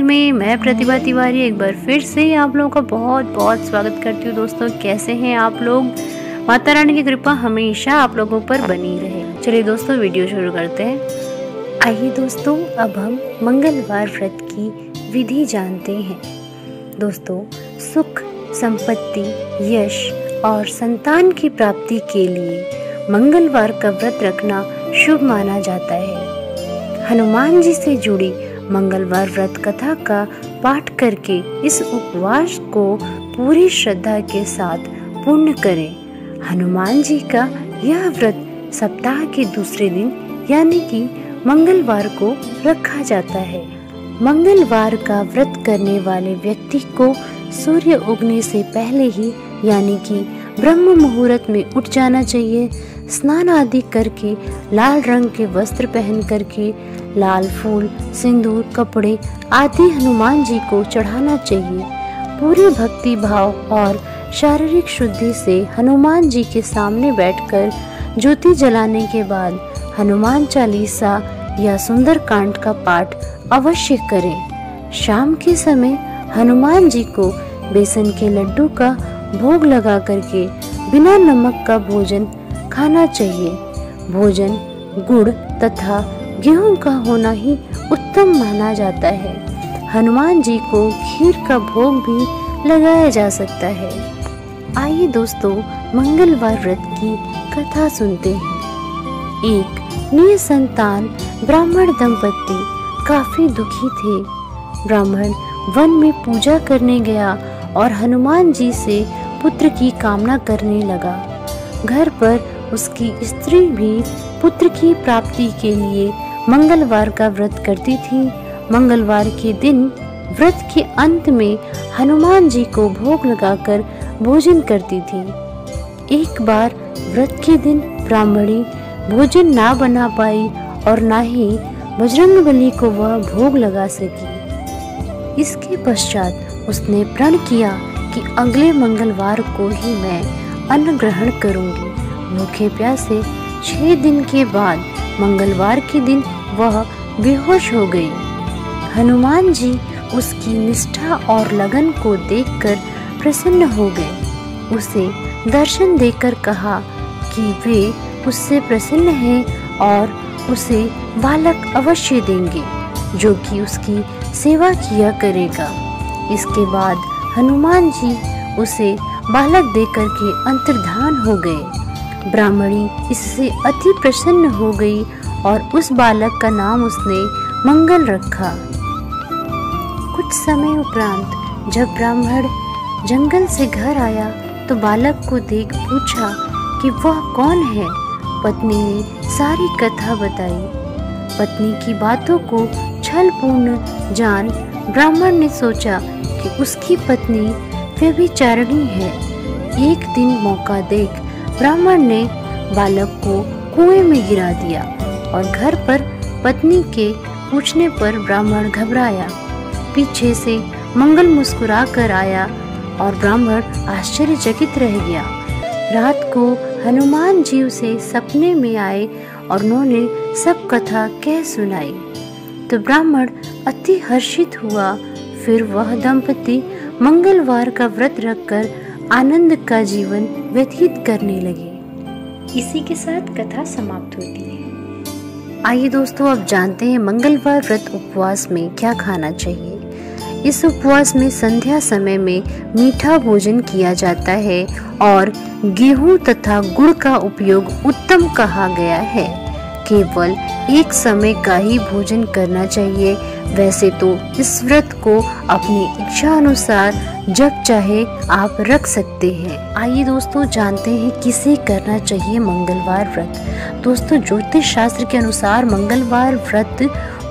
में मैं प्रतिभा तिवारी एक बार फिर से आप लोगों का बहुत बहुत स्वागत करती हूँ। दोस्तों, कैसे हैं आप लोग? माता रानी की कृपा हमेशा आप लोगों पर बनी रहे। चलिए दोस्तों, वीडियो शुरू करते हैं। आइए दोस्तों, अब हम मंगलवार व्रत की विधि जानते हैं। दोस्तों, सुख, संपत्ति, यश और संतान की प्राप्ति के लिए मंगलवार का व्रत रखना शुभ माना जाता है। हनुमान जी से जुड़ी मंगलवार व्रत कथा का पाठ करके इस उपवास को पूरी श्रद्धा के साथ पूर्ण करें। हनुमान जी का यह व्रत सप्ताह के दूसरे दिन यानी कि मंगलवार को रखा जाता है। मंगलवार का व्रत करने वाले व्यक्ति को सूर्य उगने से पहले ही यानी कि ब्रह्म मुहूर्त में उठ जाना चाहिए। स्नान आदि करके लाल रंग के वस्त्र पहन करके लाल फूल, सिंदूर, कपड़े आदि हनुमान जी को चढ़ाना चाहिए। पूरे भक्ति भाव और शारीरिक शुद्धि से हनुमान जी के सामने बैठकर ज्योति जलाने के बाद हनुमान चालीसा या सुंदर कांड का पाठ अवश्य करें। शाम के समय हनुमान जी को बेसन के लड्डू का भोग लगा करके बिना नमक का भोजन खाना चाहिए। भोजन गुड़ तथा गेहूं का होना ही उत्तम माना जाता है। हनुमान जी को खीर का भोग भी लगाया जा सकता है। आइए दोस्तों, मंगलवार व्रत की कथा सुनते हैं। एक निसंतान ब्राह्मण दंपति काफी दुखी थे। ब्राह्मण वन में पूजा करने गया और हनुमान जी से पुत्र की कामना करने लगा। घर पर उसकी स्त्री भी पुत्र की प्राप्ति के लिए मंगलवार का व्रत करती थी। मंगलवार के दिन व्रत के अंत में हनुमान जी को भोग लगाकर भोजन करती थी। एक बार व्रत के दिन ब्राह्मणी भोजन ना बना पाई और ना ही बजरंगबली को वह भोग लगा सकी। इसके पश्चात उसने प्रण किया कि अगले मंगलवार को ही मैं अन्न ग्रहण करूंगी। भूखे प्यासे 6 दिन के बाद मंगलवार के दिन वह बेहोश हो गई। हनुमान जी उसकी निष्ठा और लगन को देखकर प्रसन्न हो गए। उसे दर्शन देकर कहा कि वे उससे प्रसन्न हैं और उसे बालक अवश्य देंगे जो कि उसकी सेवा किया करेगा। इसके बाद हनुमान जी उसे बालक देकर के अंतर्धान हो गए। ब्राह्मणी इससे अति प्रसन्न हो गई और उस बालक का नाम उसने मंगल रखा। कुछ समय उपरांत जब ब्राह्मण जंगल से घर आया तो बालक को देख पूछा कि वह कौन है। पत्नी ने सारी कथा बताई। पत्नी की बातों को छलपूर्ण जान ब्राह्मण ने सोचा कि उसकी पत्नी व्यभिचारिणी है। एक दिन मौका देख ब्राह्मण ने बालक को कुएं में गिरा दिया और घर पर पत्नी के पूछने पर ब्राह्मण घबराया। पीछे से मंगल मुस्कुरा कर आया और ब्राह्मण आश्चर्यचकित रह गया। रात को हनुमान जी उसे सपने में आए और उन्होंने सब कथा कह सुनाई तो ब्राह्मण अति हर्षित हुआ। फिर वह दंपति मंगलवार का व्रत रखकर आनंद का जीवन व्यतीत करने लगे। इसी के साथ कथा समाप्त होती है। आइए दोस्तों, अब जानते हैं मंगलवार व्रत उपवास में क्या खाना चाहिए। इस उपवास में संध्या समय में मीठा भोजन किया जाता है और गेहूं तथा गुड़ का उपयोग उत्तम कहा गया है। केवल एक समय का ही भोजन करना चाहिए। वैसे तो इस व्रत को अपनी इच्छा अनुसार जब चाहे आप रख सकते हैं। आइए दोस्तों, जानते हैं किसे करना चाहिए मंगलवार व्रत। दोस्तों, ज्योतिष शास्त्र के अनुसार मंगलवार व्रत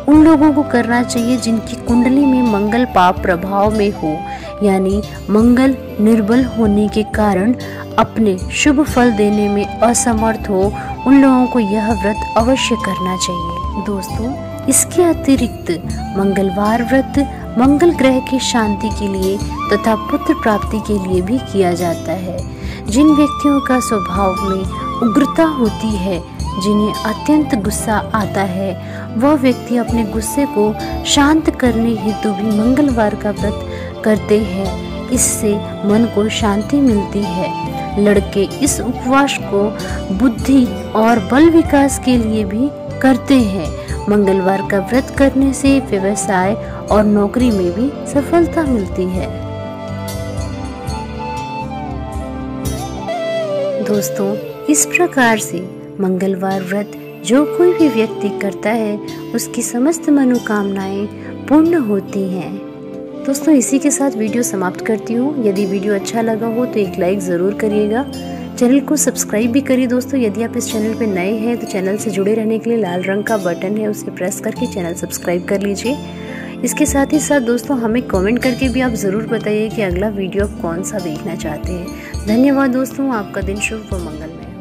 उन लोगों को करना चाहिए जिनकी कुंडली में मंगल पाप प्रभाव में हो, यानी मंगल निर्बल होने के कारण अपने शुभ फल देने में असमर्थ हो। उन लोगों को यह व्रत अवश्य करना चाहिए। दोस्तों, इसके अतिरिक्त मंगलवार व्रत मंगल ग्रह की शांति के लिए तथा पुत्र प्राप्ति के लिए भी किया जाता है। जिन व्यक्तियों का स्वभाव में उग्रता होती है, जिन्हें अत्यंत गुस्सा आता है, वह व्यक्ति अपने गुस्से को शांत करने हेतु भी मंगलवार का व्रत करते हैं। इससे मन को शांति मिलती है। लड़के इस उपवास को बुद्धि और बल विकास के लिए भी करते हैं। मंगलवार का व्रत करने से व्यवसाय और नौकरी में भी सफलता मिलती है। दोस्तों, इस प्रकार से मंगलवार व्रत जो कोई भी व्यक्ति करता है, उसकी समस्त मनोकामनाएं पूर्ण होती हैं। दोस्तों, इसी के साथ वीडियो समाप्त करती हूँ। यदि वीडियो अच्छा लगा हो तो एक लाइक ज़रूर करिएगा। चैनल को सब्सक्राइब भी करिए। दोस्तों, यदि आप इस चैनल पर नए हैं तो चैनल से जुड़े रहने के लिए लाल रंग का बटन है, उसे प्रेस करके चैनल सब्सक्राइब कर लीजिए। इसके साथ ही साथ दोस्तों, हमें कमेंट करके भी आप ज़रूर बताइए कि अगला वीडियो आप कौन सा देखना चाहते हैं। धन्यवाद दोस्तों, आपका दिन शुभ व मंगलमय।